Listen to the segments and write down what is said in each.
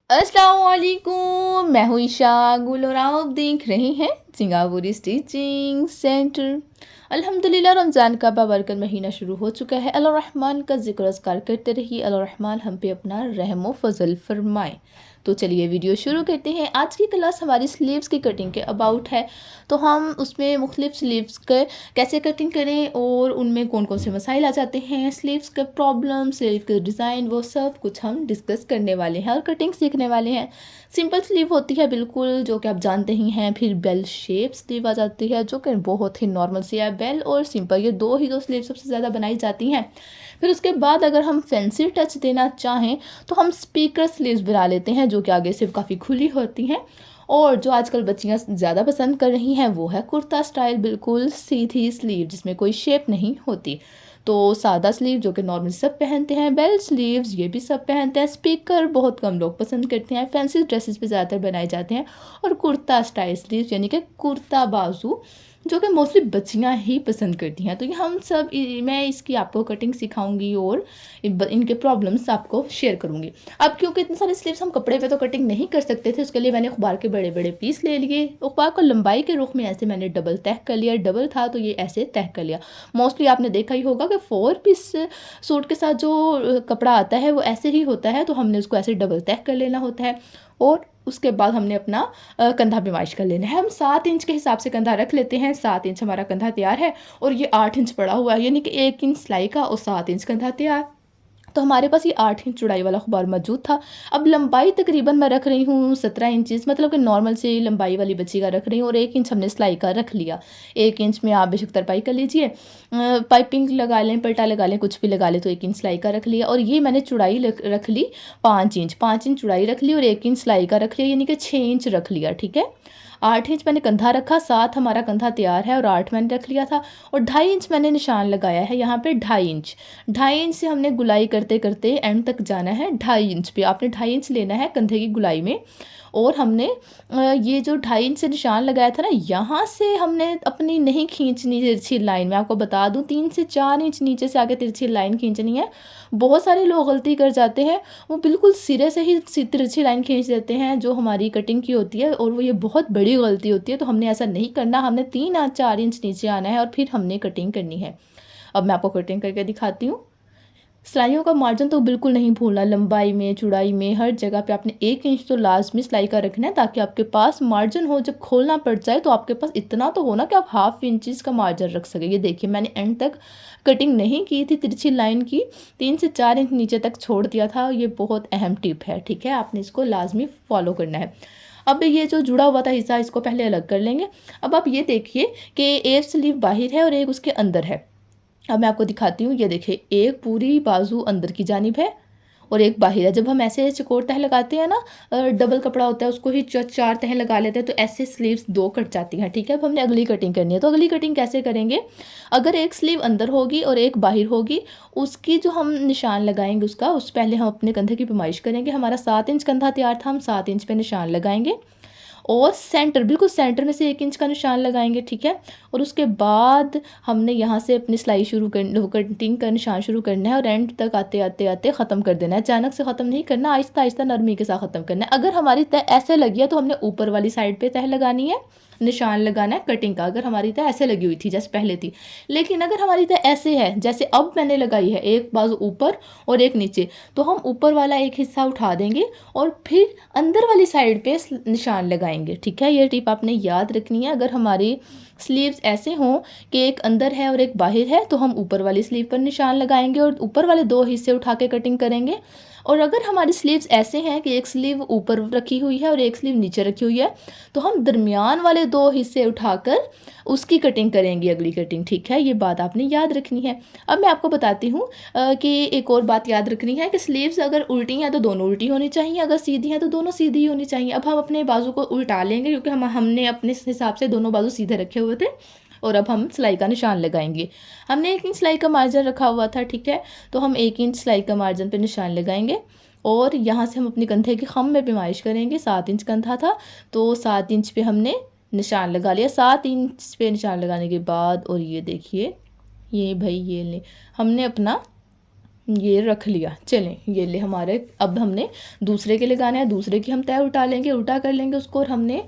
अस्सलाम वालेकुम, मैं हूँ ईशा गुल और आप देख रहे हैं सिंगापुरी स्टिचिंग सेंटर। अल्हम्दुलिल्लाह रमज़ान का बाबरकत महीना शुरू हो चुका है। अल्लाह रहमान का जिक्र अस्कार करते रहिए, अल्लाह रहमान हम पे अपना रहम फजल फरमाए। तो चलिए वीडियो शुरू करते हैं। आज की क्लास हमारी स्लीव्स की कटिंग के अबाउट है। तो हम उसमें मुख्तलिफ स्लीव्स के कैसे कटिंग करें और उनमें कौन कौन से मसाइल आ जाते हैं, स्लीव्स के प्रॉब्लम, स्लीव के डिज़ाइन, वो सब कुछ हम डिस्कस करने वाले हैं और कटिंग सीखने वाले हैं। सिंपल स्लीव होती है बिल्कुल, जो कि आप जानते ही हैं। फिर बेल शेप स्लीव आ जाती है, जो कि बहुत ही नॉर्मल सी है। बेल और सिंपल, ये दो ही स्लीव सबसे ज़्यादा बनाई जाती हैं। फिर उसके बाद अगर हम फैंसी टच देना चाहें तो हम स्पीकर स्लीव्स बना लेते हैं, जो कि आगे से काफ़ी खुली होती हैं। और जो आजकल बच्चियां ज़्यादा पसंद कर रही हैं वो है कुर्ता स्टाइल, बिल्कुल सीधी स्लीव जिसमें कोई शेप नहीं होती। तो सादा स्लीव जो कि नॉर्मल सब पहनते हैं, बेल स्लीव्स ये भी सब पहनते हैं, स्पीकर बहुत कम लोग पसंद करते हैं, फैंसी ड्रेसेस पे ज़्यादातर बनाए जाते हैं। और कुर्ता स्टाइल स्लीव्स यानी कि कुर्ता बाजू, जो कि मोस्टली बच्चियां ही पसंद करती हैं। तो ये हम सब मैं इसकी आपको कटिंग सिखाऊंगी और इनके प्रॉब्लम्स आपको शेयर करूंगी। अब क्योंकि इतने सारे स्लीव्स हम कपड़े पे तो कटिंग नहीं कर सकते थे, उसके लिए मैंने अखबार के बड़े बड़े पीस ले लिए। अखबार को लंबाई के रुख में ऐसे मैंने डबल तह कर लिया, डबल था तो ये ऐसे तह कर लिया। मोस्टली आपने देखा ही होगा कि 4 पीस सूट के साथ जो कपड़ा आता है वो ऐसे ही होता है, तो हमने उसको ऐसे डबल तह कर लेना होता है। और उसके बाद हमने अपना कंधा पेमाइश कर लेना है। हम 7 इंच के हिसाब से कंधा रख लेते हैं। 7 इंच हमारा कंधा तैयार है और ये 8 इंच पड़ा हुआ है, यानी कि 1 इंच सिलाई का और 7 इंच कंधा तैयार। तो हमारे पास ये 8 इंच चौड़ाई वाला अखबार मौजूद था। अब लंबाई तकरीबन मैं रख रही हूँ 17 इंचेस, मतलब कि नॉर्मल से लंबाई वाली बच्ची का रख रही हूँ। और 1 इंच हमने सिलाई का रख लिया। 1 इंच में आप बेशक तरपाई कर लीजिए, पाइपिंग लगा लें, पल्टा लगा लें, कुछ भी लगा लें। तो 1 इंच सिलाई का रख लिया और ये मैंने चौड़ाई रख ली 5 इंच। 5 इंच चौड़ाई रख ली और 1 इंच सिलाई का रख लिया, यानी कि 6 इंच रख लिया। ठीक है, 8 इंच मैंने कंधा रखा, 7 हमारा कंधा तैयार है और 8 मैंने रख लिया था। और 2.5 इंच मैंने निशान लगाया है यहाँ पे। 2.5 इंच, 2.5 इंच से हमने गुलाई करते करते एंड तक जाना है। 2.5 इंच पे आपने 2.5 इंच लेना है कंधे की गुलाई में। और हमने ये जो 2.5 इंच से निशान लगाया था ना, यहाँ से हमने अपनी नहीं खींचनी तिरछी लाइन। मैं आपको बता दूँ 3 से 4 इंच नीचे से आगे तिरछी लाइन खींचनी है। बहुत सारे लोग गलती कर जाते हैं, वो बिल्कुल सिरे से ही तिरछी लाइन खींच देते हैं जो हमारी कटिंग की होती है, और वो ये बहुत बड़ी गलती होती है। तो हमने ऐसा नहीं करना, हमने 3 या 4 इंच नीचे आना है और फिर हमने कटिंग करनी है। अब मैं आपको कटिंग करके दिखाती हूँ। सिलाइयों का मार्जिन तो बिल्कुल नहीं भूलना, लंबाई में, चौड़ाई में, हर जगह पे आपने 1 इंच तो लाजमी सिलाई का रखना है, ताकि आपके पास मार्जिन हो। जब खोलना पड़ जाए तो आपके पास इतना तो हो ना कि आप हाफ इंचज़ का मार्जिन रख सके। ये देखिए मैंने एंड तक कटिंग नहीं की थी तिरछी लाइन की, 3 से 4 इंच नीचे तक छोड़ दिया था। ये बहुत अहम टिप है, ठीक है, आपने इसको लाजमी फॉलो करना है। अब ये जो जुड़ा हुआ था हिस्सा, इसको पहले अलग कर लेंगे। अब आप ये देखिए कि एक स्लीव बाहर है और एक उसके अंदर है। अब मैं आपको दिखाती हूँ। ये देखिए, एक पूरी बाजू अंदर की जानिब है और एक बाहर है। जब हम ऐसे चकोर तह लगाते हैं ना, डबल कपड़ा होता है उसको ही 4 तह लगा लेते हैं, तो ऐसे स्लीव्स 2 कट जाती हैं। ठीक है, अब हमने अगली कटिंग करनी है। तो अगली कटिंग कैसे करेंगे? अगर एक स्लीव अंदर होगी और एक बाहर होगी, उसकी जो हम निशान लगाएंगे उसका, उस पहले हम अपने कंधे की पैमाइश करेंगे। हमारा 7 इंच कंधा तैयार था, हम 7 इंच पे निशान लगाएंगे और सेंटर, बिल्कुल सेंटर में से 1 इंच का निशान लगाएंगे। ठीक है, और उसके बाद हमने यहाँ से अपनी सिलाई शुरू कर, कटिंग का निशान शुरू करना है और एंड तक आते आते आते ख़त्म कर देना है। अचानक से ख़त्म नहीं करना, आहिस्ता आहिस्ता नरमी के साथ ख़त्म करना है। अगर हमारी तह ऐसे लगी है तो हमने ऊपर वाली साइड पे तह लगानी है, निशान लगाना है कटिंग का। अगर हमारी तह ऐसे लगी हुई थी जैसे पहले थी, लेकिन अगर हमारी तह ऐसे है जैसे अब मैंने लगाई है, एक बाजू ऊपर और एक नीचे, तो हम ऊपर वाला एक हिस्सा उठा देंगे और फिर अंदर वाली साइड पे निशान लगाएंगे। ठीक है, ये टिप आपने याद रखनी है। अगर हमारी स्लीव्स ऐसे हों कि एक अंदर है और एक बाहर है, तो हम ऊपर वाली स्लीव पर निशान लगाएंगे और ऊपर वाले 2 हिस्से उठा के कटिंग करेंगे। और अगर हमारी स्लीव्स ऐसे हैं कि एक स्लीव ऊपर रखी हुई है और एक स्लीव नीचे रखी हुई है, तो हम दरमियान वाले 2 हिस्से उठाकर उसकी कटिंग करेंगे, अगली कटिंग। ठीक है, ये बात आपने याद रखनी है। अब मैं आपको बताती हूँ कि एक और बात याद रखनी है कि स्लीव्स अगर उल्टी हैं तो दोनों उल्टी होनी चाहिए, अगर सीधी हैं तो दोनों सीधी होनी चाहिए। अब हम अपने बाजू को उल्टा लेंगे, क्योंकि हमने अपने हिसाब से दोनों बाजू सीधे रखे हुए थे। और अब हम सिलाई का निशान लगाएंगे। हमने 1 इंच सिलाई का मार्जिन रखा हुआ था। ठीक है, तो हम 1 इंच सिलाई का मार्जिन पे निशान लगाएंगे और यहाँ से हम अपने कंधे के खम में पैमाइश करेंगे। 7 इंच कंधा था तो 7 इंच पे हमने निशान लगा लिया। 7 इंच पे निशान लगाने के बाद, और ये देखिए, ये भाई ये ले, हमने अपना ये रख लिया। चलें, ये ले हमारे, अब हमने दूसरे के लगाना है, दूसरे की हम तय उल्टा लेंगे, उल्टा कर लेंगे उसको, और हमने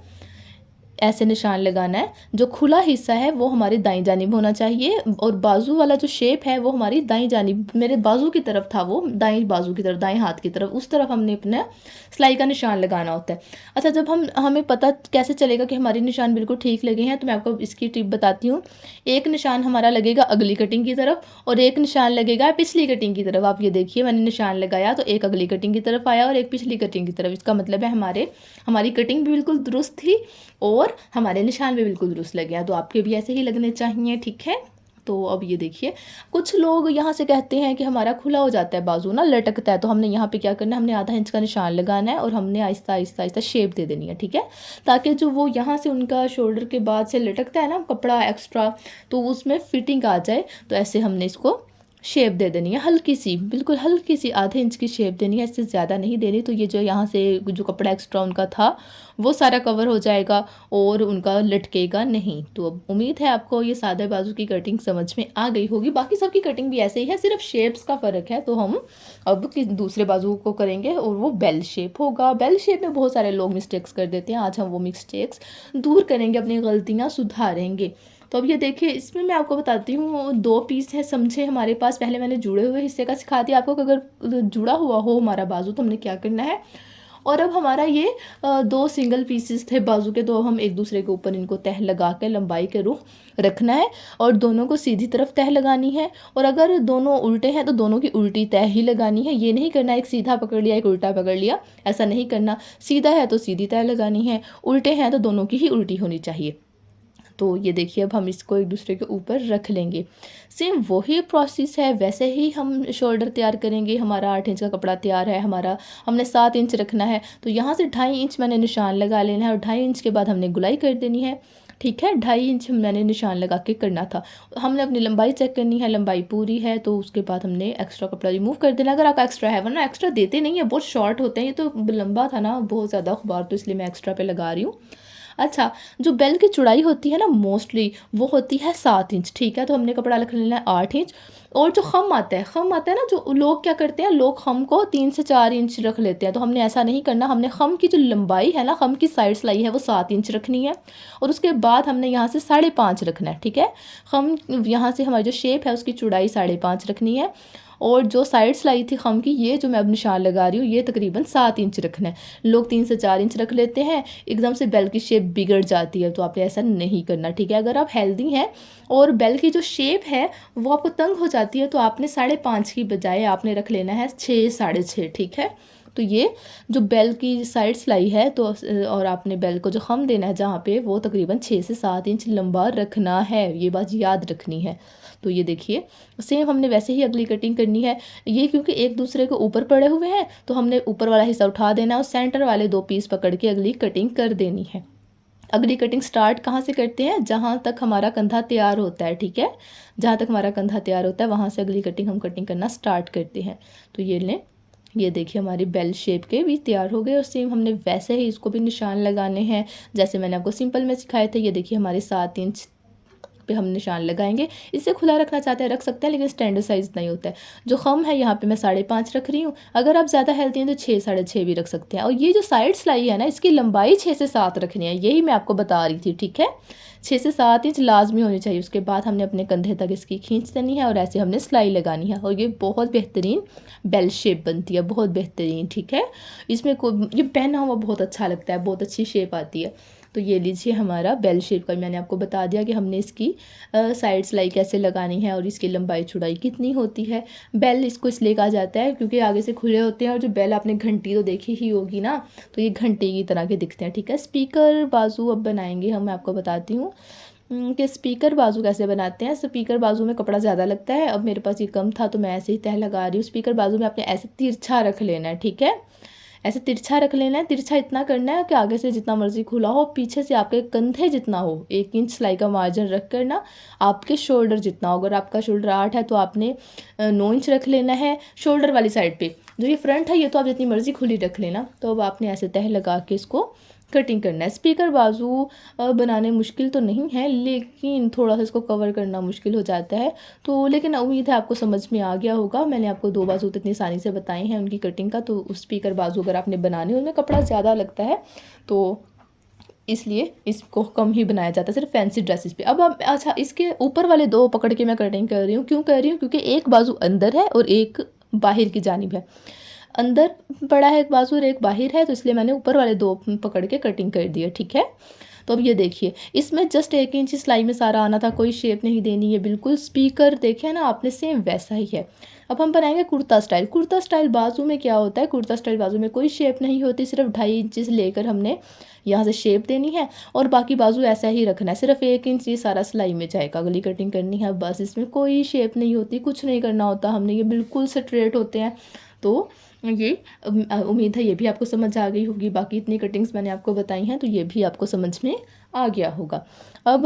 ऐसे निशान लगाना है। जो खुला हिस्सा है वो हमारी दाईं जानिब होना चाहिए, और बाजू वाला जो शेप है वो हमारी दाईं जानिब, मेरे बाजू की तरफ था वो, दाईं बाजू की तरफ, दाएं हाथ की तरफ, उस तरफ हमने अपना सिलाई का निशान लगाना होता है। अच्छा, जब हमें पता कैसे चलेगा कि हमारे निशान बिल्कुल ठीक लगे हैं, तो मैं आपको इसकी टिप बताती हूँ। एक निशान हमारा लगेगा अगली कटिंग की तरफ, और एक निशान लगेगा पिछली कटिंग की तरफ। आप ये देखिए, मैंने निशान लगाया तो एक अगली कटिंग की तरफ आया और एक पिछली कटिंग की तरफ। इसका मतलब है हमारी कटिंग भी बिल्कुल दुरुस्त थी और हमारे निशान भी बिल्कुल दुरुस्त लग गया। तो आपके भी ऐसे ही लगने चाहिए, ठीक है। तो अब ये देखिए, कुछ लोग यहाँ से कहते हैं कि हमारा खुला हो जाता है बाजू ना, लटकता है, तो हमने यहाँ पे क्या करना है, हमने आधा इंच का निशान लगाना है और हमने आहिस्ता आहिस्ता आहिस्ता शेप दे देनी है, ठीक है। ताकि जो वो यहाँ से उनका शोल्डर के बाद से लटकता है ना कपड़ा एक्स्ट्रा, तो उसमें फिटिंग आ जाए। तो ऐसे हमने इसको शेप दे देनी है, हल्की सी, बिल्कुल हल्की सी आधे इंच की शेप देनी है, इससे ज़्यादा नहीं देनी। तो ये जो यहाँ से जो कपड़ा एक्स्ट्रा उनका था वो सारा कवर हो जाएगा और उनका लटकेगा नहीं। तो अब उम्मीद है आपको ये सादे बाजू की कटिंग समझ में आ गई होगी। बाकी सबकी कटिंग भी ऐसे ही है, सिर्फ शेप्स का फ़र्क है। तो हम अब दूसरे बाजू को करेंगे और वो बेल शेप होगा। बेल शेप में बहुत सारे लोग मिस्टेक्स कर देते हैं, आज हम वो मिस्टेक्स दूर करेंगे, अपनी गलतियाँ सुधारेंगे। तो अब ये देखिए, इसमें मैं आपको बताती हूँ, 2 पीस है समझे हमारे पास। पहले मैंने जुड़े हुए हिस्से का सिखा दिया आपको कि अगर जुड़ा हुआ हो हमारा बाजू तो हमने क्या करना है। और अब हमारा ये 2 सिंगल पीसेस थे बाजू के, तो हम एक दूसरे के ऊपर इनको तह लगा के लंबाई के रुख रखना है और दोनों को सीधी तरफ तह लगानी है। और अगर दोनों उल्टे हैं तो दोनों की उल्टी तह ही लगानी है। ये नहीं करना एक सीधा पकड़ लिया एक उल्टा पकड़ लिया, ऐसा नहीं करना। सीधा है तो सीधी तह लगानी है, उल्टे हैं तो दोनों की ही उल्टी होनी चाहिए। तो ये देखिए, अब हम इसको एक दूसरे के ऊपर रख लेंगे। सेम वही प्रोसेस है, वैसे ही हम शोल्डर तैयार करेंगे। हमारा 8 इंच का कपड़ा तैयार है, हमने 7 इंच रखना है, तो यहाँ से 2.5 इंच मैंने निशान लगा लेना है और 2.5 इंच के बाद हमने गुलाई कर देनी है, ठीक है। 2.5 इंच मैंने निशान लगा के करना था। हमने अपनी लंबाई चेक करनी है, लंबाई पूरी है तो उसके बाद हमने एक्स्ट्रा कपड़ा रिमूव कर देना। अगर आपका एक्स्ट्रा है, वरना एक्स्ट्रा देते नहीं है, बहुत शॉर्ट होते हैं। ये तो लंबा था ना बहुत ज़्यादा अखबार, तो इसलिए मैं एक्स्ट्रा पे लगा रही हूँ। अच्छा, जो बेल की चौड़ाई होती है ना मोस्टली वो होती है 7 इंच, ठीक है। तो हमने कपड़ा रख लेना है 8 इंच। और जो खम आता है ना, जो लोग क्या करते हैं, लोग खम को 3 से 4 इंच रख लेते हैं। तो हमने ऐसा नहीं करना। हमने खम की जो लंबाई है ना, खम की साइड सिलाई है वो 7 इंच रखनी है और उसके बाद हमने यहाँ से 5.5 रखना है, ठीक है। खम यहाँ से हमारी जो शेप है उसकी चौड़ाई 5.5 रखनी है और जो साइड सिलाई थी खम की, ये जो मैं अब निशान लगा रही हूँ, ये तकरीबन 7 इंच रखना है। लोग 3 से 4 इंच रख लेते हैं, एकदम से बेल की शेप बिगड़ जाती है, तो आपने ऐसा नहीं करना, ठीक है। अगर आप हेल्दी हैं और बेल की जो शेप है वो आपको तंग हो जाती है, तो आपने 5.5 की बजाय आपने रख लेना है 6, 6.5, ठीक है। तो ये जो बेल की साइड सिलाई है, तो और आपने बेल को जो खम देना है जहाँ पे, वो तकरीबन 6 से 7 इंच लंबा रखना है, ये बात याद रखनी है। तो ये देखिए, सेम हमने वैसे ही अगली कटिंग करनी है। ये क्योंकि एक दूसरे के ऊपर पड़े हुए हैं, तो हमने ऊपर वाला हिस्सा उठा देना है और सेंटर वाले 2 पीस पकड़ के अगली कटिंग कर देनी है। अगली कटिंग स्टार्ट कहाँ से करते हैं, जहाँ तक हमारा कंधा तैयार होता है, ठीक है। जहाँ तक हमारा कंधा तैयार होता है वहाँ से अगली कटिंग हम कटिंग करना स्टार्ट करते हैं। तो ये लें, ये देखिए हमारी बेल शेप के भी तैयार हो गए और सेम हमने वैसे ही इसको भी निशान लगाने हैं जैसे मैंने आपको सिंपल में सिखाए थे। ये देखिए हमारे 7 इंच पे हम निशान लगाएंगे। इसे खुला रखना चाहते हैं रख सकते हैं, लेकिन स्टैंडर्ड साइज़ नहीं होता है। जो खम है यहाँ पे मैं 5.5 रख रही हूँ। अगर आप ज़्यादा हेल्दी हैं तो 6, 6.5 भी रख सकते हैं। और ये जो साइड सिलाई है ना, इसकी लंबाई 6 से 7 रखनी है, यही मैं आपको बता रही थी, ठीक है। 6 से 7 इंच लाजमी होनी चाहिए। उसके बाद हमने अपने कंधे तक इसकी खींच देनी है और ऐसे हमने सिलाई लगानी है और ये बहुत बेहतरीन बेल शेप बनती है, बहुत बेहतरीन, ठीक है। इसमें ये पहना हुआ बहुत अच्छा लगता है, बहुत अच्छी शेप आती है। तो ये लीजिए हमारा बेल शेप का मैंने आपको बता दिया कि हमने इसकी साइड सिलाई कैसे लगानी है और इसकी लंबाई चौड़ाई कितनी होती है। बेल इसको इसलिए कहा जाता है क्योंकि आगे से खुले होते हैं और जो बेल आपने घंटी तो देखी ही होगी ना, तो ये घंटी की तरह के दिखते हैं, ठीक है। स्पीकर बाजू अब बनाएंगे हम, मैं आपको बताती हूँ कि स्पीकर बाजू कैसे बनाते हैं। स्पीकर बाजू में कपड़ा ज़्यादा लगता है, अब मेरे पास ये कम था तो मैं ऐसे ही तह लगा रही हूँ। स्पीकर बाजू में आपने ऐसे तिरछा रख लेना है, ठीक है। ऐसे तिरछा रख लेना है। तिरछा इतना करना है कि आगे से जितना मर्जी खुला हो, पीछे से आपके कंधे जितना हो, 1 इंच सिलाई का मार्जिन रख कर ना आपके शोल्डर जितना हो। अगर आपका शोल्डर 8 है तो आपने 9 इंच रख लेना है शोल्डर वाली साइड पे। जो ये फ्रंट है ये तो आप जितनी मर्जी खुली रख लेना। तो अब आपने ऐसे तह लगा के इसको कटिंग करना है। स्पीकर बाजू बनाने मुश्किल तो नहीं है, लेकिन थोड़ा सा इसको कवर करना मुश्किल हो जाता है। तो लेकिन उम्मीद है आपको समझ में आ गया होगा। मैंने आपको 2 बाजू तो इतनी आसानी से बताए हैं उनकी कटिंग का। तो स्पीकर बाजू अगर आपने बनाने उनमें कपड़ा ज़्यादा लगता है, तो इसलिए इसको कम ही बनाया जाता है सिर्फ फैंसी ड्रेसेस पे। अब अच्छा, इसके ऊपर वाले 2 पकड़ के मैं कटिंग कर रही हूँ। क्यों कर रही हूँ? क्योंकि एक बाजू अंदर है और एक बाहर की जानिब है। अंदर पड़ा है एक बाजू और एक बाहर है, तो इसलिए मैंने ऊपर वाले 2 पकड़ के कटिंग कर दिया, ठीक है। तो अब ये देखिए, इसमें जस्ट 1 इंच सिलाई में सारा आना था, कोई शेप नहीं देनी है, बिल्कुल स्पीकर देखे ना आपने, सेम वैसा ही है। अब हम बनाएंगे कुर्ता स्टाइल। कुर्ता स्टाइल बाजू में क्या होता है? कुर्ता स्टाइल बाजू में कोई शेप नहीं होती, सिर्फ 2.5 इंच से लेकर हमने यहाँ से शेप देनी है और बाकी बाजू ऐसा ही रखना है। सिर्फ 1 इंच ये सारा सिलाई में जाएगा, गली कटिंग करनी है बस। इसमें कोई शेप नहीं होती, कुछ नहीं करना होता हमने, ये बिल्कुल स्ट्रेट होते हैं। तो ये उम्मीद है ये भी आपको समझ आ गई होगी। बाकी इतनी कटिंग्स मैंने आपको बताई हैं, तो ये भी आपको समझ में आ गया होगा। अब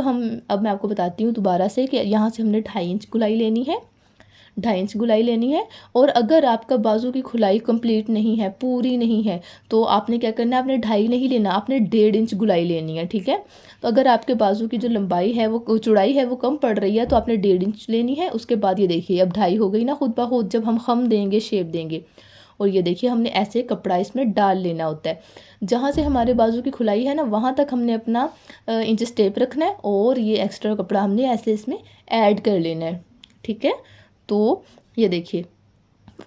मैं आपको बताती हूँ दोबारा से कि यहाँ से हमने 2.5 इंच गुलाई लेनी है, 2.5 इंच गुलाई लेनी है। और अगर आपका बाजू की खुलाई कंप्लीट नहीं है, पूरी नहीं है, तो आपने क्या करना है? आपने 2.5 नहीं लेना, आपने 1.5 इंच गुलाई लेनी है, ठीक है। तो अगर आपके बाजू की जो लंबाई है, वो चौड़ाई है, वो कम पड़ रही है, तो आपने 1.5 इंच लेनी है। उसके बाद ये देखिए, अब 2.5 हो गई ना खुद ब खुद, जब हम देंगे, शेप देंगे। और ये देखिए, हमने ऐसे कपड़ा इसमें डाल लेना होता है। जहाँ से हमारे बाजू की खुलाई है ना, वहाँ तक हमने अपना इंच टेप रखना है और ये एक्स्ट्रा कपड़ा हमने ऐसे इसमें ऐड कर लेना है, ठीक है। तो ये देखिए,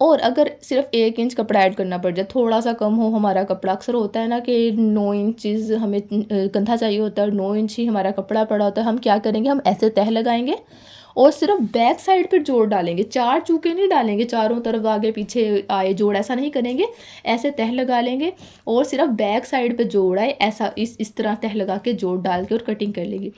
और अगर सिर्फ 1 इंच कपड़ा ऐड करना पड़ जाए, थोड़ा सा कम हो हमारा कपड़ा, अक्सर होता है ना कि 9 इंचज़ हमें कंधा चाहिए होता है और 9 इंच ही हमारा कपड़ा पड़ा होता है, हम क्या करेंगे? हम ऐसे तह लगाएंगे और सिर्फ बैक साइड पर जोड़ डालेंगे। 4 चूके नहीं डालेंगे, चारों तरफ आगे पीछे आए जोड़, ऐसा नहीं करेंगे। ऐसे तह लगा लेंगे और सिर्फ बैक साइड पे जोड़ आए, ऐसा इस तरह तह लगा के जोड़ डाल के और कटिंग कर लेंगे।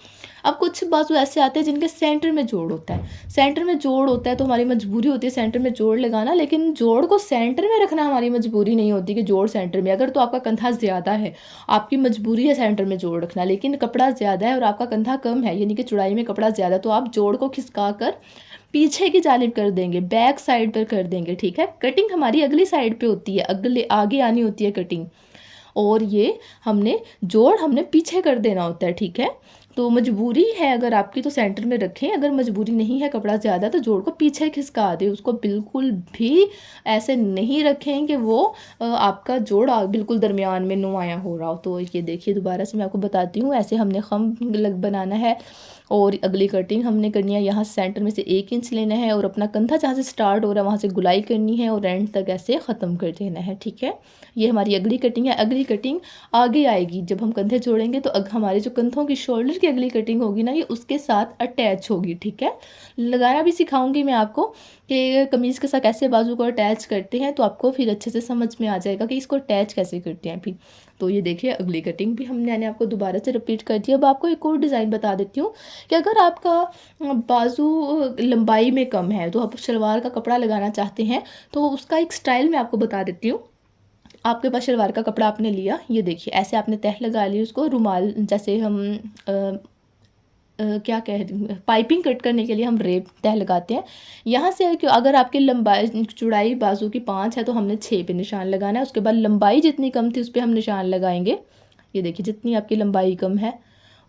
अब कुछ बाजू ऐसे आते हैं जिनके सेंटर में जोड़ होता है। सेंटर में जोड़ होता है तो हमारी मजबूरी होती है सेंटर में जोड़ लगाना, लेकिन जोड़ को सेंटर में रखना हमारी मजबूरी नहीं होती कि जोड़ सेंटर में। अगर तो आपका कंधा ज़्यादा है, आपकी मजबूरी है सेंटर में जोड़ रखना, लेकिन कपड़ा ज़्यादा है और आपका कंधा कम है, यानी कि चौड़ाई में कपड़ा ज़्यादा, तो आप जोड़ को खिसका कर पीछे की जानिब कर देंगे, बैक साइड पर कर देंगे, ठीक है। कटिंग हमारी अगली साइड पे होती है, अगले आगे आनी होती है कटिंग, और ये जोड़ हमने पीछे कर देना होता है, ठीक है। तो मजबूरी है अगर आपकी तो सेंटर में रखें, अगर मजबूरी नहीं है, कपड़ा ज़्यादा, तो जोड़ को पीछे खिसका दें। उसको बिल्कुल भी ऐसे नहीं रखें कि वो आपका जोड़ बिल्कुल दरमियान में नुमायाँ हो रहा हो। तो ये देखिए, दोबारा से मैं आपको बताती हूँ, ऐसे हमने खम बनाना है और अगली कटिंग हमने करनी है। यहाँ सेंटर में से 1 इंच लेना है और अपना कंधा जहाँ से स्टार्ट हो रहा है वहाँ से गुलाई करनी है और एंड तक ऐसे ख़त्म कर देना है, ठीक है। ये हमारी अगली कटिंग है। अगली कटिंग आगे आएगी जब हम कंधे जोड़ेंगे, तो हमारे जो कंधों की शोल्डर की अगली कटिंग होगी ना, ये उसके साथ अटैच होगी, ठीक है। लगाना भी सिखाऊंगी मैं आपको कि कमीज़ के साथ कैसे बाजू को अटैच करते हैं, तो आपको फिर अच्छे से समझ में आ जाएगा कि इसको अटैच कैसे करते हैं फिर। तो ये देखिए, अगली कटिंग भी मैंने आपको दोबारा से रिपीट कर दी। अब आपको एक और डिज़ाइन बता देती हूँ कि अगर आपका बाजू लंबाई में कम है, तो आप शलवार का कपड़ा लगाना चाहते हैं, तो उसका एक स्टाइल मैं आपको बता देती हूँ। आपके पास शलवार का कपड़ा आपने लिया, ये देखिए ऐसे आपने तह लगा ली उसको, रुमाल जैसे हम क्या कह पाइपिंग कट करने के लिए हम रेप तह लगाते हैं। यहाँ से कि अगर आपकी लंबाई चौड़ाई बाजू की 5 है, तो हमने 6 पे निशान लगाना है। उसके बाद लंबाई जितनी कम थी उस पर हम निशान लगाएंगे। ये देखिए, जितनी आपकी लंबाई कम है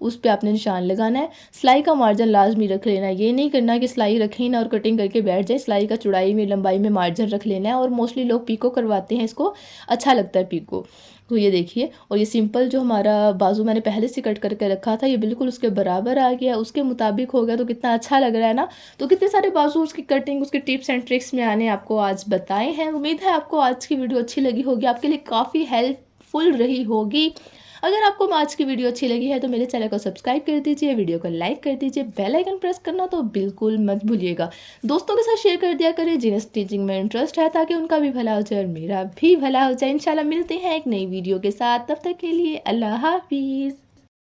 उस पे आपने निशान लगाना है। सिलाई का मार्जिन लाजमी रख लेना है, ये नहीं करना कि सिलाई रखें ना और कटिंग करके बैठ जाए। सिलाई का चौड़ाई में लंबाई में मार्जिन रख लेना है। और मोस्टली लोग पीको करवाते हैं, इसको अच्छा लगता है पीको। तो ये देखिए, और ये सिंपल जो हमारा बाजू मैंने पहले से कट करके रखा था, ये बिल्कुल उसके बराबर आ गया, उसके मुताबिक हो गया। तो कितना अच्छा लग रहा है ना। तो कितने सारे बाजू उसकी कटिंग, उसके टिप्स एंड ट्रिक्स में आने आपको आज बताए हैं। उम्मीद है आपको आज की वीडियो अच्छी लगी होगी, आपके लिए काफ़ी हेल्पफुल रही होगी। अगर आपको आज की वीडियो अच्छी लगी है तो मेरे चैनल को सब्सक्राइब कर दीजिए, वीडियो को लाइक कर दीजिए, बेल आइकन प्रेस करना तो बिल्कुल मत भूलिएगा। दोस्तों के साथ शेयर कर दिया करें जिन्हें स्टिचिंग में इंटरेस्ट है, ताकि उनका भी भला हो जाए और मेरा भी भला हो जाए। इंशाल्लाह मिलते हैं एक नई वीडियो के साथ, तब तक के लिए अल्लाह हाफिज़।